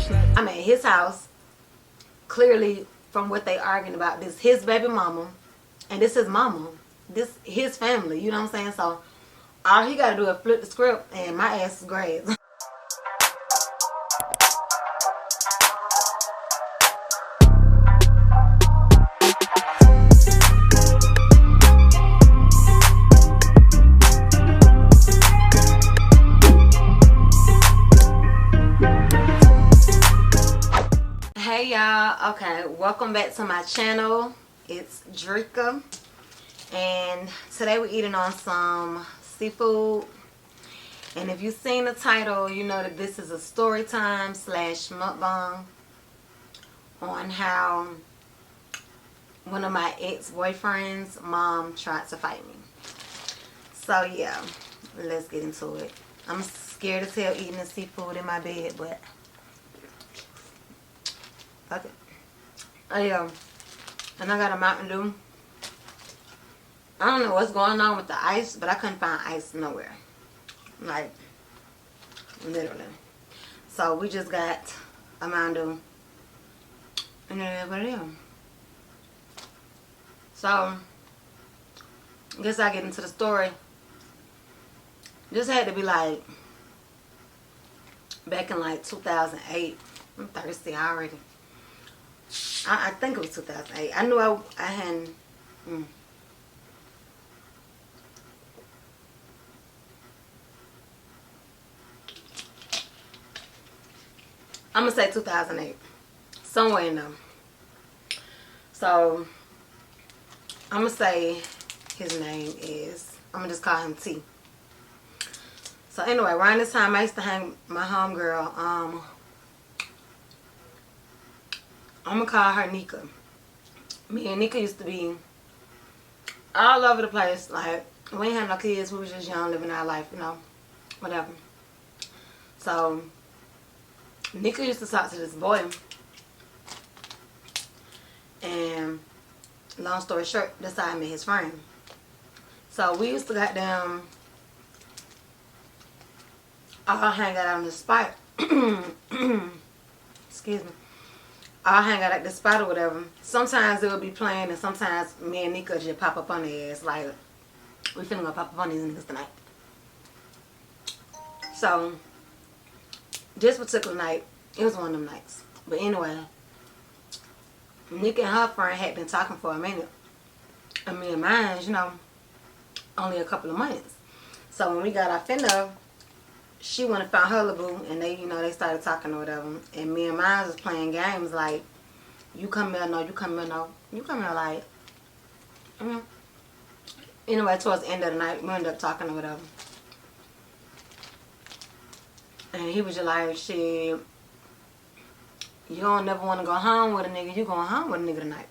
I'm at his house. Clearly, from what they arguing about, this his baby mama, and this his mama. This his family. You know what I'm saying? So all he got to do is flip the script, and my ass is grass. Hey y'all, okay, welcome back to my channel. It's Drika, and today we're eating on some seafood. And if you've seen the title, you know that this is a story time slash mukbang on how one of my ex-boyfriend's mom tried to fight me. So yeah, let's get into it. I'm scared as hell eating the seafood in my bed, but okay. Oh yeah, and I got a Mountain Dew. I don't know what's going on with the ice, but I couldn't find ice nowhere. Like, literally. So we just got a Mountain Dew. And then what it is. So, I guess I get into the story. This had to be like, back in like 2008. I'm thirsty already. I think it was 2008. I knew I hadn't. I'm gonna say 2008, somewhere in there. So I'm gonna say his name is. I'm gonna just call him T. So anyway, around this time I used to hang with my homegirl. I'm gonna call her Nika. Me and Nika used to be all over the place. Like, we ain't had no kids. We was just young, living our life, you know, whatever. So Nika used to talk to this boy, and long story short, that's how I met his friend. So we used to goddamn all hang out on the spot. Excuse me. I'll hang out at the spot or whatever. Sometimes they would be playing, and sometimes me and Nika just pop up on their ass. Like, we finna go pop up on these niggas tonight. So, this particular night, it was one of them nights. But anyway, Nika and her friend had been talking for a minute. And me and mine, you know, only a couple of months. So when we got off in there, she went and found her little boo, and they, you know, they started talking or whatever. And me and mine was playing games like, you come here, no, you come here, no. You come here, like, Anyway, towards the end of the night, we ended up talking or whatever. And he was just like, shit, you don't never want to go home with a nigga, you going home with a nigga tonight.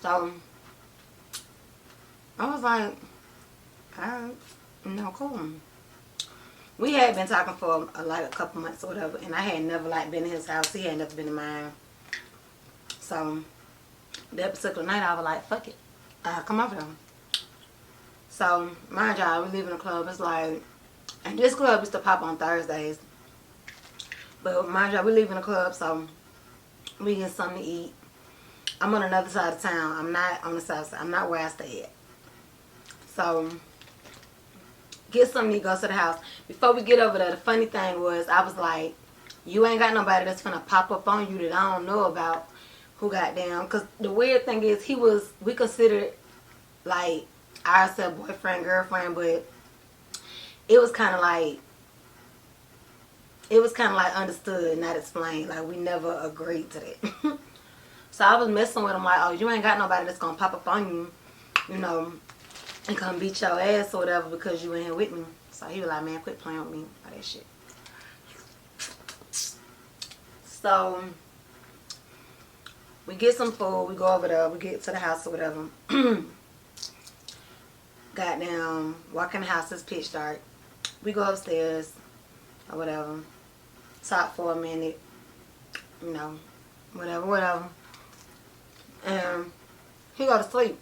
So, I was like, alright, no, cool. We had been talking for like a couple months or whatever, and I had never like been in his house. He had never been in mine. So that particular night, I was like, fuck it, come over there. So mind y'all, we live in a club. It's like, and this club used to pop on Thursdays. But mind y'all, we live in a club, so we get something to eat. I'm on another side of town. I'm not on the south side. I'm not where I stay at. So get something to go to the house. Before we get over there, the funny thing was, I was like, you ain't got nobody that's finna pop up on you that I don't know about who got down. Because the weird thing is, we considered like ourselves boyfriend, girlfriend, but it was kind of like understood, not explained. Like, we never agreed to that. So I was messing with him like, oh, you ain't got nobody that's gonna pop up on you, you know, and come beat your ass or whatever because you in here with me. So he was like, man, quit playing with me, all that shit. So we get some food, we go over there, we get to the house or whatever. Goddamn, walk in the house, it's pitch dark. We go upstairs or whatever, talk for a minute, you know, whatever. And he go to sleep.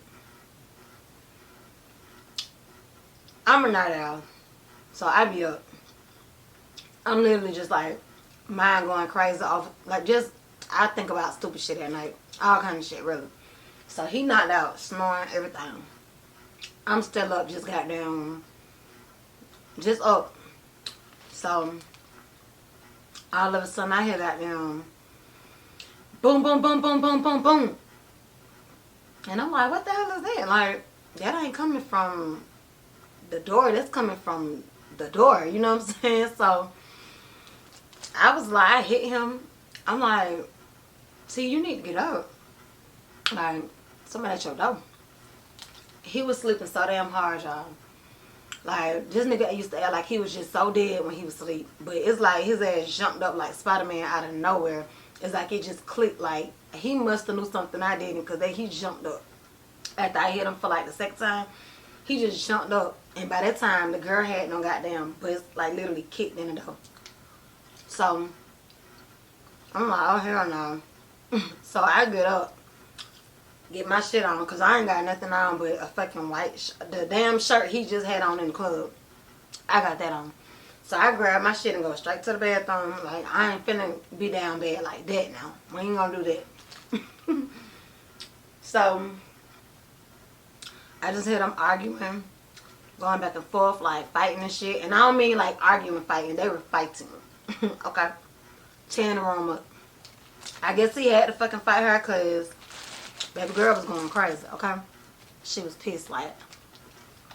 I'm a night owl, so I be up. I'm literally just like mind going crazy off. Like, just, I think about stupid shit at night. All kind of shit, really. So he knocked out, snoring, everything. I'm still up, just goddamn, just up. So, all of a sudden, I hear goddamn, boom, boom, boom, boom, boom, boom, boom. And I'm like, what the hell is that? Like, that ain't coming from the door. That's coming from the door. You know what I'm saying? So, I was like, I hit him. I'm like, see, you need to get up. Like, somebody at your door. He was sleeping so damn hard, y'all. Like, this nigga used to act like he was just so dead when he was asleep. But it's like his ass jumped up like Spider-Man out of nowhere. It's like it just clicked. Like, he must have knew something I didn't, because he jumped up. After I hit him for like the second time, he just jumped up. And by that time, the girl had no goddamn, but it's like literally kicked in the door. So, I'm like, oh hell no. So I get up, get my shit on, because I ain't got nothing on but a fucking white the damn shirt he just had on in the club. I got that on. So I grab my shit and go straight to the bathroom. Like, I ain't finna be down bad like that now. We ain't gonna do that. So, I just heard them arguing, going back and forth, like fighting and shit. And I don't mean like arguing, fighting. They were fighting. Okay? Tearing the room up. I guess he had to fucking fight her because baby girl was going crazy, okay? She was pissed, like,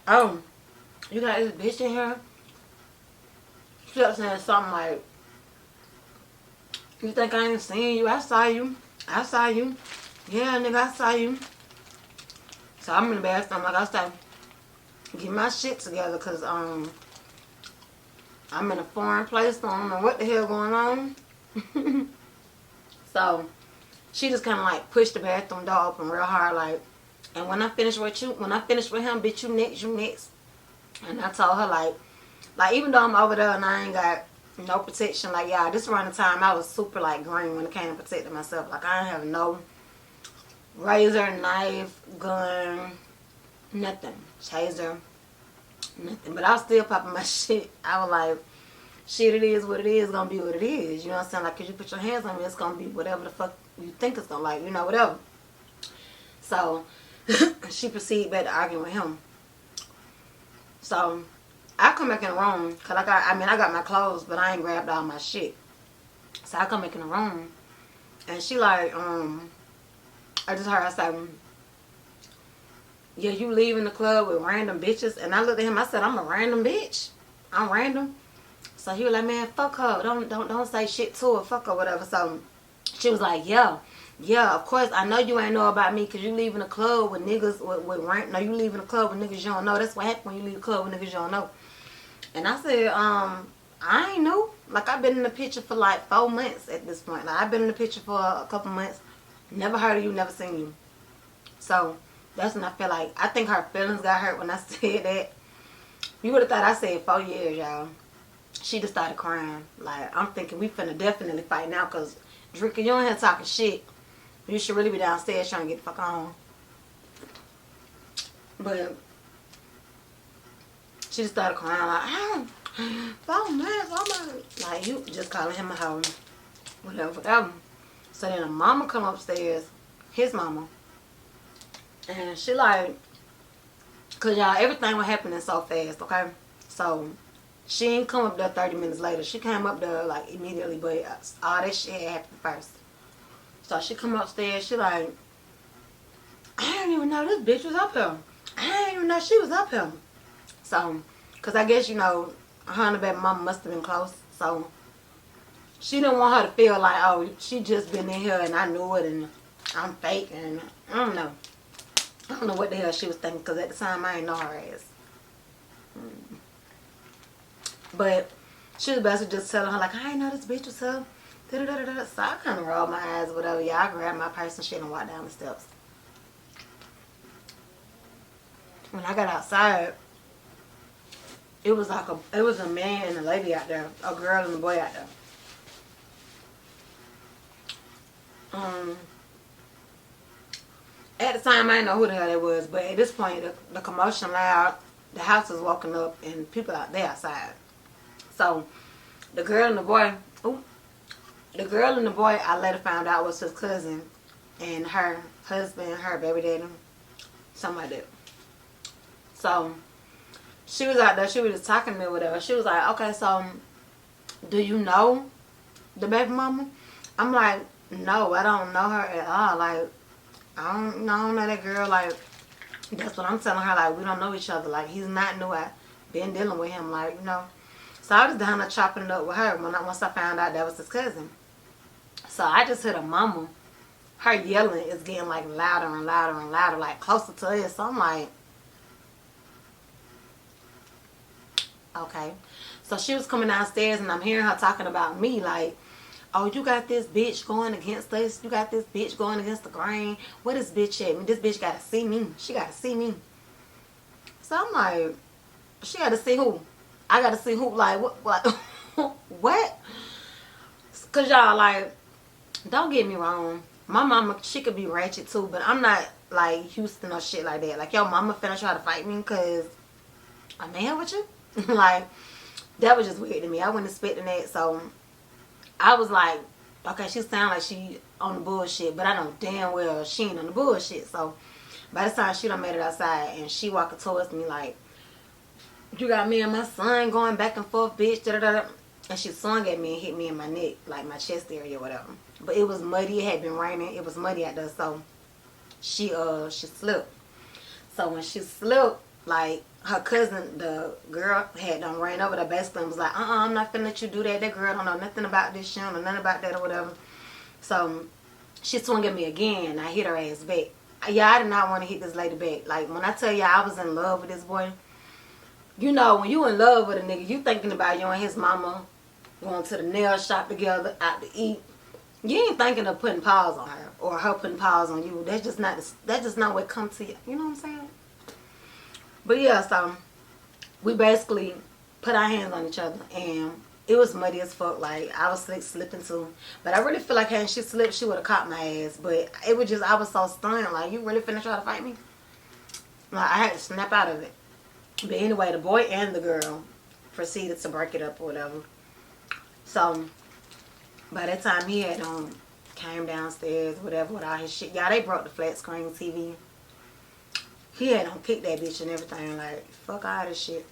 oh, you got this bitch in here? She kept saying something like, you think I ain't seen you? I saw you. I saw you. Yeah, nigga, I saw you. So I'm in the bathroom, like I said, get my shit together, because I'm in a foreign place. So I don't know what the hell going on. So she just kind of like pushed the bathroom door open real hard, like, and when I finish with him, bitch, you next. And I told her, like even though I'm over there and I ain't got no protection, like, yeah, this around the time I was super like green when it came to protecting myself. Like, I didn't have no razor, knife, gun, nothing, chaser, nothing. But I was still popping my shit. I was like, shit, it is what it is, gonna be what it is. You know what I'm saying? Like, 'cause you put your hands on me, it's gonna be whatever the fuck you think it's gonna, like, you know, whatever. So, she proceeded back to arguing with him. So, I come back in the room, because I got my clothes, but I ain't grabbed all my shit. So, I come back in the room, and she like, I just heard her say, yeah, you leaving the club with random bitches? And I looked at him, I said, I'm a random bitch? I'm random? So he was like, man, fuck her. Don't say shit to her. Fuck her, whatever. So she was like, yeah, of course. I know you ain't know about me because you leaving the club with niggas with rank. No, you leaving the club with niggas you don't know. That's what happens when you leave the club with niggas you don't know. And I said, I ain't know. Like, I've been in the picture for like 4 months at this point. Like, I've been in the picture for a couple months. Never heard of you, never seen you. So that's when I feel like, I think her feelings got hurt when I said that. You would have thought I said 4 years, y'all. She just started crying. Like, I'm thinking we finna definitely fight now, because Drika, you in here talking shit. You should really be downstairs trying to get the fuck on. But she just started crying like, 4 months, oh my. Like, you just calling him a hoe. Whatever. So then a mama come upstairs, his mama. And she like, cause y'all, everything was happening so fast, okay? So she ain't come up there 30 minutes later. She came up there like immediately, but all that shit had happened first. So she come upstairs, she like, I didn't even know this bitch was up here. I didn't even know she was up here. So, cause I guess, you know, her and the baby mama must have been close. So she didn't want her to feel like, oh, she just been in here and I knew it and I'm fake, and I don't know. I don't know what the hell she was thinking, because at the time I ain't know her ass. But she was basically just telling her, like, I ain't know this bitch was her. So I kind of rolled my eyes, whatever. Yeah, I grabbed my purse and shit and walked down the steps. When I got outside, it was like a man and a lady out there, a girl and a boy out there. At the time, I didn't know who the hell it was, but at this point, the commotion loud, the house was woken up, and people out there outside. So, the girl and the boy, ooh, The girl and the boy, I later found out was his cousin and her husband, her baby daddy, something like that. So she was out there, she was just talking to me or whatever. She was like, okay, so do you know the baby mama? I'm like, no, I don't know her at all. Like, I don't know that girl. Like, that's what I'm telling her. Like, we don't know each other. Like, he's not new. I've been dealing with him. Like, you know. So I was down there chopping it up with her once I found out that was his cousin. So I just heard her mama. Her yelling is getting like louder and louder and louder, like closer to us. So I'm like, okay. So she was coming downstairs and I'm hearing her talking about me like, oh, you got this bitch going against us. You got this bitch going against the grain. What is bitch at? This bitch got to see me. She got to see me. So I'm like, she got to see who? I got to see who? Like, what? What? Because y'all, like, don't get me wrong. My mama, she could be ratchet too, but I'm not like Houston or shit like that. Like, your mama finna try to fight me because I'm in here with you? Like, that was just weird to me. I wasn't expecting that. So I was like, okay, she sound like she on the bullshit, but I know damn well she ain't on the bullshit. So by the time she done made it outside and she walking towards me like, you got me and my son going back and forth, bitch, da da da. And she swung at me and hit me in my neck, like my chest area or whatever. But it was muddy, it had been raining, it was muddy out there, so she slipped. So when she slipped, like, her cousin, the girl, had done ran over there basically and was like, I'm not finna let you do that. That girl don't know nothing about this, she don't know nothing about that or whatever. So she swung at me again and I hit her ass back. Yeah, I did not want to hit this lady back. Like, when I tell you I was in love with this boy, you know, when you in love with a nigga, you thinking about you and his mama going to the nail shop together, out to eat. You ain't thinking of putting paws on her or her putting paws on you. That's just not what comes to you. You know what I'm saying? But yeah, so we basically put our hands on each other and it was muddy as fuck. Like, I was slipping too. But I really feel like had she slipped, she would have caught my ass. But it was just, I was so stunned. Like, you really finna try to fight me? Like, I had to snap out of it. But anyway, the boy and the girl proceeded to break it up or whatever. So by that time he had came downstairs, whatever, with all his shit. Y'all, they broke the flat screen TV. He had kicked that bitch and everything. Like, fuck all this shit.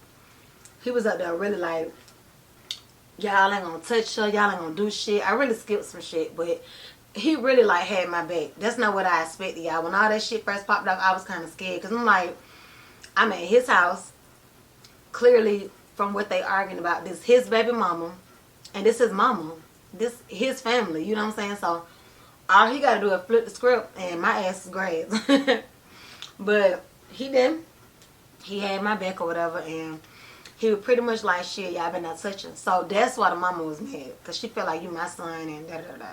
He was up there really like, y'all ain't gonna touch her, y'all ain't gonna do shit. I really skipped some shit, but he really like had my back. That's not what I expected, y'all. When all that shit first popped up, I was kind of scared. Because I'm like, I'm at his house. Clearly, from what they arguing about, this his baby mama. And this his mama. This his family. You know what I'm saying? So, all he got to do is flip the script and my ass is grass. But he didn't. He had my back or whatever. And he was pretty much like, shit, y'all been not touching. So, that's why the mama was mad. Because she felt like, you my son and da-da-da.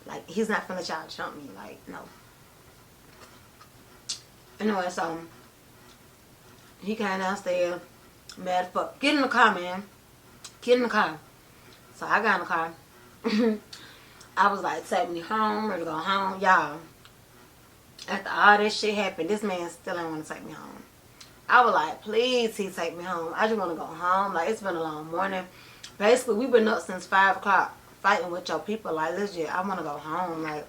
Like, he's not finna try to jump me. Like, no. Anyway, so he came downstairs, mad as fuck. Get in the car, man. Get in the car. So I got in the car. I was like, take me home, ready to go home. Y'all, after all this shit happened, this man still ain't want to take me home. I was like, please, he take me home. I just want to go home. Like, it's been a long morning. Basically, we've been up since 5 o'clock fighting with your people. Like, legit, I want to go home. Like,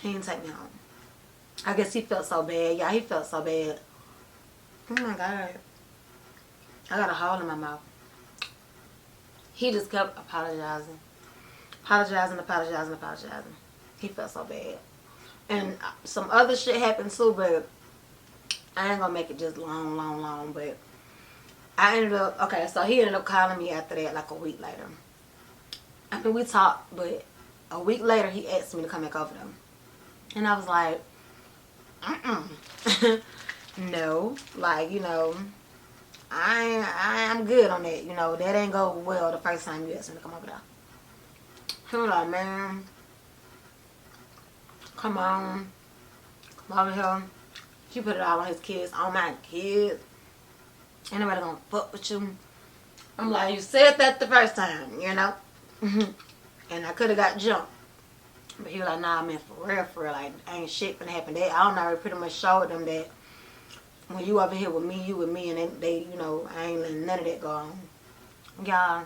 he didn't take me home. I guess he felt so bad. Yeah, he felt so bad. Oh my God. I got a hole in my mouth. He just kept apologizing. Apologizing. He felt so bad. And some other shit happened too, but I ain't gonna make it just long. But I ended up, okay, so he ended up calling me after that like a week later. I mean, we talked, but a week later he asked me to come back over there. And I was like, no, like, you know, I'm good on that, you know, that ain't go well the first time you asked me to come over there. He was like, man, come over here. He put it all on his kids, on my kids. Ain't nobody gonna fuck with you. I'm like, you said that the first time, you know? And I could have got jumped. But he was like, nah, man, for real, like, ain't shit gonna happen. I don't know, pretty much showed them that when you over here with me, you with me, and they you know, I ain't letting none of that go on. Y'all,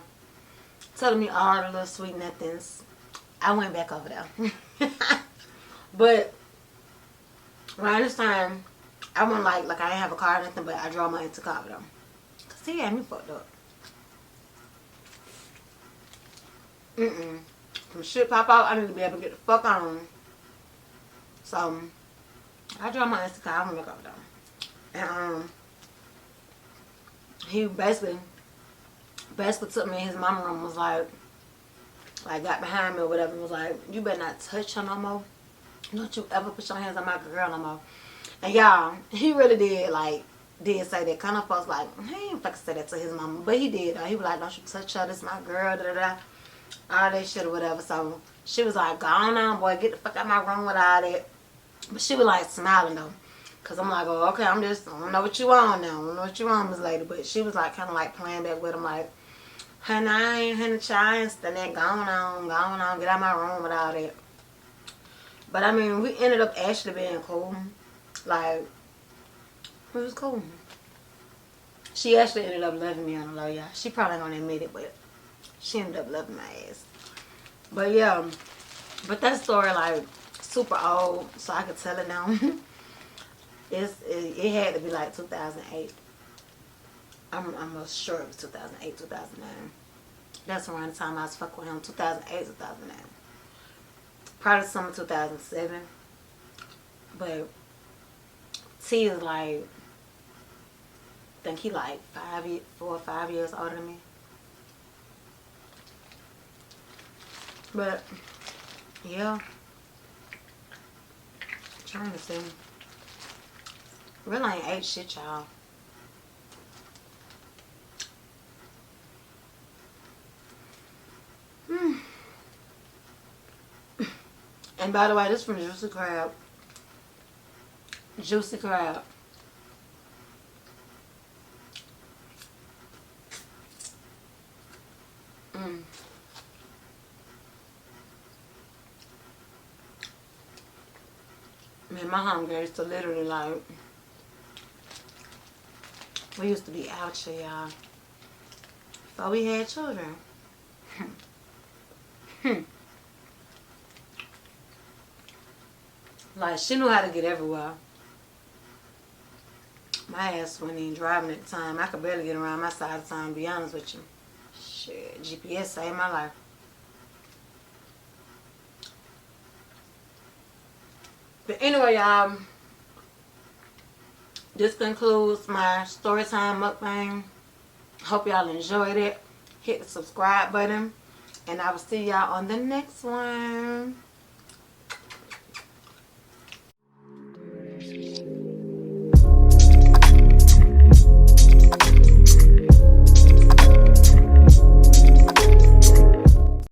telling me all the little sweet nothings. I went back over there. But around this time, I went like I didn't have a car or nothing, but I drove my into car with him. Cause he had me fucked up. Some shit pop out, I need to be able to get the fuck on. So I drove my into car, I went back over there. And he basically took me in his mama room, was like got behind me or whatever, and was like, you better not touch her no more. Don't you ever put your hands on my girl no more. And y'all, he really did say that. Kind of folks like, he ain't fucking say that to his mama, but he did. He was like, don't you touch her, this my girl, da da da, all that shit or whatever. So she was like, go on, boy, get the fuck out of my room with all that. But she was like smiling though, cause I'm like, oh, okay, I don't know what you want now. I don't know what you want, Miss Lady. But she was like, kind of like playing that with him, like, honey, I ain't honey child, and that going on, get out of my room with all that. But I mean, we ended up actually being cool. Like, it was cool. She actually ended up loving me on the low, y'all. She probably gonna admit it, but she ended up loving my ass. But yeah, but that story like super old, so I could tell it now. It had to be like 2008. I'm almost sure it was 2008, 2009. That's around the time I was fucking with him, 2008, 2009. Probably summer 2007. But T is like, I think he like 4 or 5 years older than me. But yeah, trying to see. Really ain't ate shit, y'all. And by the way, this from Juicy Crab. Juicy Crab. Man, my hunger used to literally like, we used to be out here, y'all, before we had children. Like, she knew how to get everywhere. My ass wasn't even driving at the time. I could barely get around my side of the time, to be honest with you. Shit, GPS saved my life. But anyway, y'all, this concludes my story time mukbang. Hope y'all enjoyed it. Hit the subscribe button. And I will see y'all on the next one.